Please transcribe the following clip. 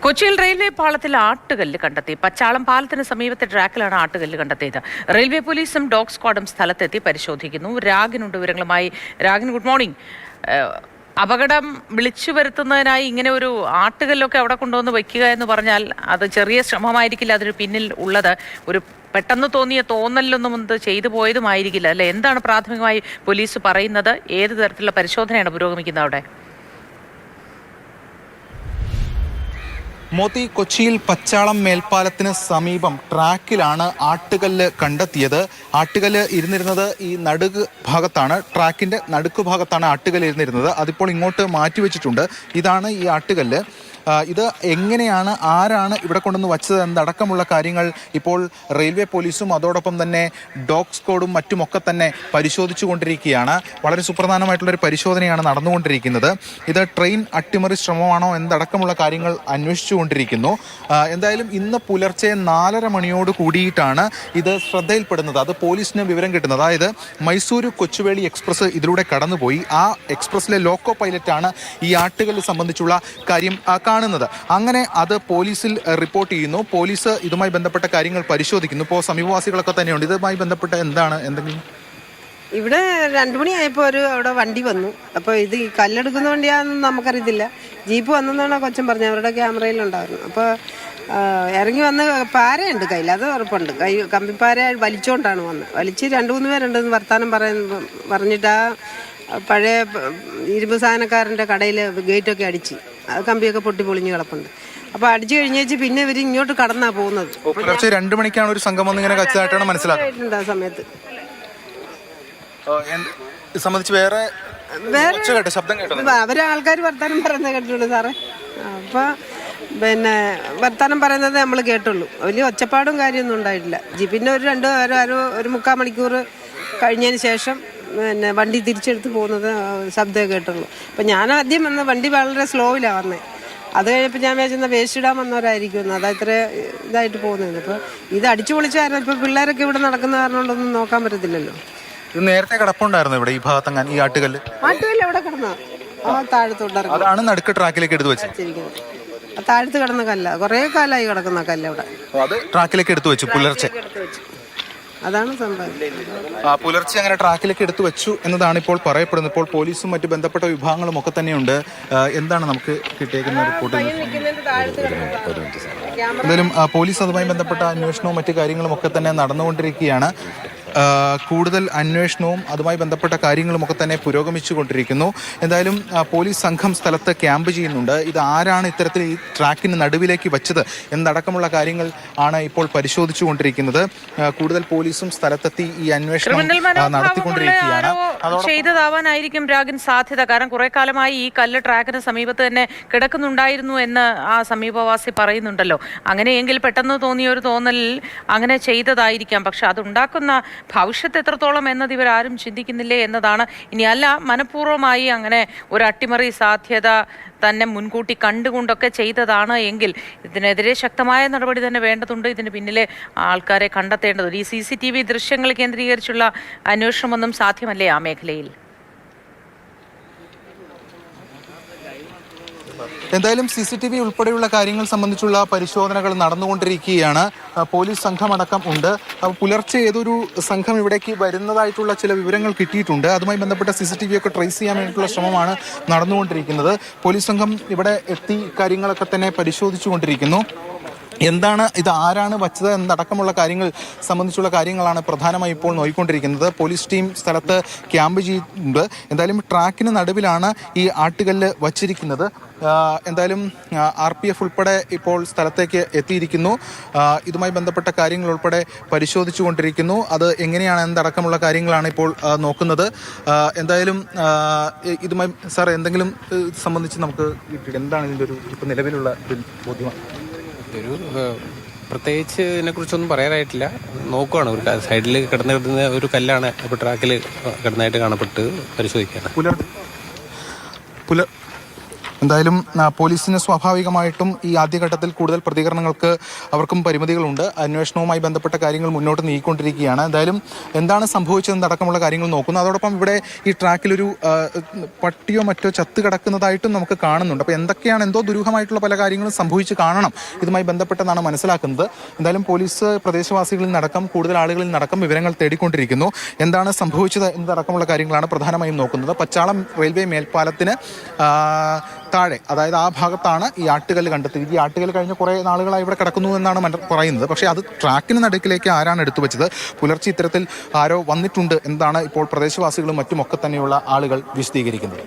കൊച്ചിയിൽ റെയിൽവേ പാളത്തിൽ ആട്ടുകല്ല് കണ്ടെത്തി. പച്ചാളം പാലത്തിന് സമീപത്തെ ട്രാക്കിലാണ് ആട്ടുകല്ല് കണ്ടെത്തിയത്. റെയിൽവേ പോലീസും ഡോഗ് സ്ക്വാഡും സ്ഥലത്തെത്തി പരിശോധിക്കുന്നു. രാഗിനുണ്ട് വിവരങ്ങളുമായി. രാഗിൻ, ഗുഡ് മോർണിംഗ്. അപകടം വിളിച്ചു വരുത്തുന്നതിനായി ഇങ്ങനെ ഒരു ആട്ടുകല്ലൊക്കെ അവിടെ കൊണ്ടുവന്ന് വയ്ക്കുക എന്ന് പറഞ്ഞാൽ അത് ചെറിയ ശ്രമമായിരിക്കില്ല അതിന് പിന്നിൽ ഉള്ളത്. ഒരു പെട്ടെന്ന് തോന്നിയ തോന്നലിലൊന്നും ഇത് ചെയ്തു പോയതുമായിരിക്കില്ല അല്ലെ? എന്താണ് പ്രാഥമികമായി പോലീസ് പറയുന്നത്? ഏത് തരത്തിലുള്ള പരിശോധനയാണ് പുരോഗമിക്കുന്നത് അവിടെ? മോത്തി, കൊച്ചിയിൽ പച്ചാളം മേൽപ്പാലത്തിന് സമീപം ട്രാക്കിലാണ് ആട്ടുകല്ല് കണ്ടെത്തിയത്. ആട്ടുകല്ല് ഇരുന്നിരുന്നത് ഈ നടുക്ക് ഭാഗത്താണ്, ട്രാക്കിന്റെ നടുക്ക് ഭാഗത്താണ് ആട്ടുകല്ല് ഇരുന്നിരുന്നത്. അതിപ്പോൾ ഇങ്ങോട്ട് മാറ്റിവെച്ചിട്ടുണ്ട്. ഇതാണ് ഈ ആട്ടുകല്ല്. ഇത് എങ്ങനെയാണ്, ആരാണ് ഇവിടെ കൊണ്ടുവന്ന് വച്ചത് എന്നടക്കമുള്ള കാര്യങ്ങൾ ഇപ്പോൾ റെയിൽവേ പോലീസും അതോടൊപ്പം തന്നെ ഡോഗ് സ്ക്വാഡും മറ്റുമൊക്കെ തന്നെ പരിശോധിച്ചു കൊണ്ടിരിക്കുകയാണ്. വളരെ സുപ്രധാനമായിട്ടുള്ളൊരു പരിശോധനയാണ് നടന്നുകൊണ്ടിരിക്കുന്നത്. ഇത് ട്രെയിൻ അട്ടിമറി ശ്രമമാണോ എന്നടക്കമുള്ള കാര്യങ്ങൾ അന്വേഷിച്ചുകൊണ്ടിരിക്കുന്നു. എന്തായാലും ഇന്ന് പുലർച്ചെ 4:30 മണിയോട് കൂടിയിട്ടാണ് ഇത് ശ്രദ്ധയിൽപ്പെടുന്നത്. അത് പോലീസിന് വിവരം കിട്ടുന്നത്. അതായത് മൈസൂരു കൊച്ചുവേളി എക്സ്പ്രസ് ഇതിലൂടെ കടന്നുപോയി. ആ എക്സ്പ്രസിലെ ലോക്കോ പൈലറ്റാണ് ഈ ആട്ടുകല്ല് സംബന്ധിച്ചുള്ള കാര്യം കാണുന്നത്. അങ്ങനെ അത് പോലീസിൽ റിപ്പോർട്ട് ചെയ്യുന്നു. പോലീസ് ഇതുമായി ബന്ധപ്പെട്ട കാര്യങ്ങൾ പരിശോധിക്കുന്നു. ഇപ്പോൾ സമീപവാസികളൊക്കെ തന്നെയുണ്ട്. ഇതുമായി ബന്ധപ്പെട്ട എന്തെങ്കിലും ഇവിടെ 2 മണിയായപ്പോൾ അവിടെ വണ്ടി വന്നു. അപ്പോൾ ഇത് ഈ കല്ലെടുക്കുന്ന വണ്ടിയാണെന്ന് നമുക്കറിയത്തില്ല. ജീപ്പ് വന്നെന്നാണ് കൊച്ചൻ പറഞ്ഞത്. അവരുടെ ക്യാമറയിലുണ്ടായിരുന്നു. അപ്പോൾ ഇറങ്ങി വന്ന് പാരയുണ്ട് കയ്യിൽ, അത് ഉറപ്പുണ്ട്. കമ്പിപ്പാര വലിച്ചുകൊണ്ടാണ് വന്നത്. വലിച്ച് 2-3 പേരുണ്ടെന്ന് വർത്താനം പറഞ്ഞിട്ട് ആ പഴയ ഇരുമ്പ് സാധനക്കാരൻ്റെ കടയിൽ ഗേറ്റൊക്കെ അടിച്ച് കമ്പിയൊക്കെ പൊട്ടി പൊളിഞ്ഞ് കിടപ്പുണ്ട്. അപ്പോൾ അടിച്ചു കഴിഞ്ഞേച്ച് പിന്നെ ഇവർ ഇങ്ങോട്ട് കടന്നാ പോകുന്നത്. 2 മണിക്കാണ് ഒരു സംഗമം ഇങ്ങനെ കച്ചതായിട്ടാണ് മനസ്സിലാക്കുന്നത്. ആ സമയത്ത് സംബന്ധിച്ച് വേറെ അവരെ ആൾക്കാർ വർത്താനം പറയുന്നത് കേട്ടിട്ടുള്ളൂ സാറേ. അപ്പോൾ പിന്നെ വർത്താനം പറയുന്നത് നമ്മൾ കേട്ടുള്ളൂ. വലിയ ഒച്ചപ്പാടും കാര്യമൊന്നും ഉണ്ടായിട്ടില്ല. പിന്നെ ഒരു 3/4 മണിക്കൂർ കഴിഞ്ഞതിന് ശേഷം പിന്നെ വണ്ടി തിരിച്ചെടുത്ത് പോകുന്നത് ശബ്ദമേ കേട്ടുള്ളൂ. അപ്പം ഞാൻ ആദ്യം വന്ന വണ്ടി വളരെ സ്ലോയിലാണ് വന്നത്. അത് കഴിഞ്ഞപ്പോൾ ഞാൻ വിചാരിച്ച വേസ്റ്റ് ഇടാൻ വന്നവരായിരിക്കും, അത് ഇത്ര ഇതായിട്ട് പോകുന്നത്. അപ്പോൾ ഇത് അടിച്ചു പൊളിച്ചായിരുന്നു. ഇപ്പോൾ പിള്ളേരൊക്കെ ഇവിടെ നടക്കുന്ന കാരണം കൊണ്ടൊന്നും നോക്കാൻ പറ്റത്തില്ലല്ലോ. ഇത് നേരത്തെ കിടപ്പുണ്ടായിരുന്നു ഇവിടെ ഈ ഭാഗത്തങ്ങാൻ ഈ ആട്ടുകല്ല് എവിടെ കിടന്ന താഴത്തോട്ട് അതാണ് നടുക്ക് ട്രാക്കിലേക്ക് എടുത്ത് വെച്ചിരിക്കുന്നത്. താഴത്ത് കിടന്ന കല്ല, കുറേ കാലമായി കിടക്കുന്ന കല്ല അവിടെ. അത് ട്രാക്കിലേക്ക് എടുത്തു വെച്ചു പുലർച്ചെ. അതാണ് സംഭവം. പുലർച്ചെ അങ്ങനെ ട്രാക്കിലേക്ക് എടുത്തു വെച്ചു എന്നതാണ് ഇപ്പോൾ പറയപ്പെടുന്നത്. ഇപ്പോൾ പോലീസും മറ്റു ബന്ധപ്പെട്ട വിഭാഗങ്ങളും ഒക്കെ തന്നെയുണ്ട്. എന്താണ് നമുക്ക് കിട്ടിയേക്കുന്ന റിപ്പോർട്ട്? എന്തായാലും പോലീസ് അതുമായി ബന്ധപ്പെട്ട അന്വേഷണവും മറ്റു കാര്യങ്ങളും ഒക്കെ തന്നെ നടന്നുകൊണ്ടിരിക്കുകയാണ്. കൂടുതൽ അന്വേഷണവും അതുമായി ബന്ധപ്പെട്ട കാര്യങ്ങളുമൊക്കെ തന്നെ പുരോഗമിച്ചു കൊണ്ടിരിക്കുന്നു. എന്തായാലും പോലീസ് സംഘം സ്ഥലത്ത് ക്യാമ്പ് ചെയ്യുന്നുണ്ട്. ഇത് ആരാണ് ഇത്തരത്തിൽ ഈ ട്രാക്കിന് നടുവിലേക്ക് വെച്ചത് എന്നടക്കമുള്ള കാര്യങ്ങൾ ആണ് ഇപ്പോൾ പരിശോധിച്ചു കൊണ്ടിരിക്കുന്നത്. കൂടുതൽ പോലീസും സ്ഥലത്തെത്തി ഈ അന്വേഷണം നടത്തിക്കൊണ്ടിരിക്കുകയാണ്. ചെയ്തതാവാനായിരിക്കും രാഗിൻ സാധ്യത. കാരണം കുറെ കാലമായി ഈ കല്ല് ട്രാക്കിന് സമീപത്ത് തന്നെ കിടക്കുന്നുണ്ടായിരുന്നു എന്ന് ആ സമീപവാസി പറയുന്നുണ്ടല്ലോ. അങ്ങനെയെങ്കിൽ പെട്ടെന്ന് തോന്നിയ ഒരു തോന്നലിൽ അങ്ങനെ ചെയ്തതായിരിക്കാം. പക്ഷെ അതുണ്ടാക്കുന്ന ഭവിഷ്യത്ത് എത്രത്തോളം എന്നത് ഇവരാരും ചിന്തിക്കുന്നില്ലേ എന്നതാണ്. ഇനി അല്ല മനഃപൂർവ്വമായി അങ്ങനെ ഒരു അട്ടിമറി സാധ്യത തന്നെ മുൻകൂട്ടി കണ്ടുകൊണ്ടൊക്കെ ചെയ്തതാണ് എങ്കിൽ ഇതിനെതിരെ ശക്തമായ നടപടി തന്നെ വേണ്ടതുണ്ട്. ഇതിന് പിന്നിലെ ആൾക്കാരെ കണ്ടെത്തേണ്ടതുണ്ട്. ഈ CCTV ദൃശ്യങ്ങൾ കേന്ദ്രീകരിച്ചുള്ള അന്വേഷണമൊന്നും സാധ്യമല്ലേ ആ മേഖലയിൽ? എന്തായാലും CCTV ഉൾപ്പെടെയുള്ള കാര്യങ്ങൾ സംബന്ധിച്ചുള്ള പരിശോധനകൾ നടന്നുകൊണ്ടിരിക്കുകയാണ്. പോലീസ് സംഘമടക്കം ഉണ്ട്. പുലർച്ചെ ഏതൊരു സംഘം ഇവിടേക്ക് വരുന്നതായിട്ടുള്ള ചില വിവരങ്ങൾ കിട്ടിയിട്ടുണ്ട്. അതുമായി ബന്ധപ്പെട്ട CCTV ഒക്കെ ട്രേസ് ചെയ്യാൻ വേണ്ടിയിട്ടുള്ള ശ്രമമാണ് നടന്നുകൊണ്ടിരിക്കുന്നത്. പോലീസ് സംഘം ഇവിടെ എത്തി കാര്യങ്ങളൊക്കെ തന്നെ പരിശോധിച്ചു കൊണ്ടിരിക്കുന്നു. എന്താണ് ഇത്, ആരാണ് വച്ചത് എന്നടക്കമുള്ള കാര്യങ്ങൾ സംബന്ധിച്ചുള്ള കാര്യങ്ങളാണ് പ്രധാനമായി ഇപ്പോൾ നോക്കിക്കൊണ്ടിരിക്കുന്നത്. പോലീസ് ടീം സ്ഥലത്ത് ക്യാമ്പ് ചെയ്യുന്നുണ്ട്. എന്തായാലും ട്രാക്കിന് നടുവിലാണ് ഈ ആട്ടുകല്ല് വച്ചിരിക്കുന്നത്. എന്തായാലും RPF ഉൾപ്പെടെ ഇപ്പോൾ സ്ഥലത്തേക്ക് എത്തിയിരിക്കുന്നു. ഇതുമായി ബന്ധപ്പെട്ട കാര്യങ്ങൾ ഉൾപ്പെടെ പരിശോധിച്ചു കൊണ്ടിരിക്കുന്നു. അത് എങ്ങനെയാണ് എന്നടക്കമുള്ള കാര്യങ്ങളാണ് ഇപ്പോൾ നോക്കുന്നത്. എന്തായാലും ഇതുമായി സാർ എന്തെങ്കിലും സംബന്ധിച്ച് നമുക്ക് എന്താണ് ഇതിൻ്റെ ഒരു ഇപ്പം നിലവിലുള്ള ബോധ്യമാണ്? പ്രത്യേകിച്ച് ഇതിനെക്കുറിച്ചൊന്നും പറയാനായിട്ടില്ല. നോക്കുവാണ്. ഒരു സൈഡിൽ കിടന്ന ഒരു കല്ലാണ് ഇപ്പോൾ ട്രാക്കിൽ കിടന്നായിട്ട് കാണപ്പെട്ട് പരിശോധിക്കുകയാണ്. എന്തായാലും പോലീസിന് സ്വാഭാവികമായിട്ടും ഈ ആദ്യഘട്ടത്തിൽ കൂടുതൽ പ്രതികരണങ്ങൾക്ക് അവർക്കും പരിമിതികളുണ്ട്. അന്വേഷണവുമായി ബന്ധപ്പെട്ട കാര്യങ്ങൾ മുന്നോട്ട് നീങ്ങിക്കൊണ്ടിരിക്കുകയാണ്. എന്തായാലും എന്താണ് സംഭവിച്ചതെന്നടക്കമുള്ള കാര്യങ്ങൾ നോക്കുന്നു. അതോടൊപ്പം ഇവിടെ ഈ ട്രാക്കിലൊരു പട്ടിയോ മറ്റോ ചത്ത് കിടക്കുന്നതായിട്ടും നമുക്ക് കാണുന്നുണ്ട്. അപ്പോൾ എന്തൊക്കെയാണ്, എന്തോ ദുരൂഹമായിട്ടുള്ള പല കാര്യങ്ങളും സംഭവിച്ച് കാണണം ഇതുമായി ബന്ധപ്പെട്ടെന്നാണ് മനസ്സിലാക്കുന്നത്. എന്തായാലും പോലീസ് പ്രദേശവാസികളിൽ നിന്നടക്കം കൂടുതൽ ആളുകളിൽ നിന്നടക്കം വിവരങ്ങൾ തേടിക്കൊണ്ടിരിക്കുന്നു. എന്താണ് സംഭവിച്ചത് എന്നതടക്കമുള്ള കാര്യങ്ങളാണ് പ്രധാനമായും നോക്കുന്നത്. പച്ചാളം റെയിൽവേ മേൽപ്പാലത്തിന് താഴെ, അതായത് ആ ഭാഗത്താണ് ഈ ആട്ടുകല്ല് കണ്ടെത്തിയത്. ഈ ആട്ടുകല്ല് കഴിഞ്ഞ കുറേ നാളുകളായി ഇവിടെ കിടക്കുന്നു എന്നാണ് പറയുന്നത്. പക്ഷേ അത് ട്രാക്കിന് നടുക്കിലേക്ക് ആരാണ് എടുത്തു വെച്ചത്, പുലർച്ചെ ഇത്തരത്തിൽ ആരോ വന്നിട്ടുണ്ട് എന്നാണ് ഇപ്പോൾ പ്രദേശവാസികളും മറ്റുമൊക്കെ തന്നെയുള്ള ആളുകൾ വിശദീകരിക്കുന്നത്.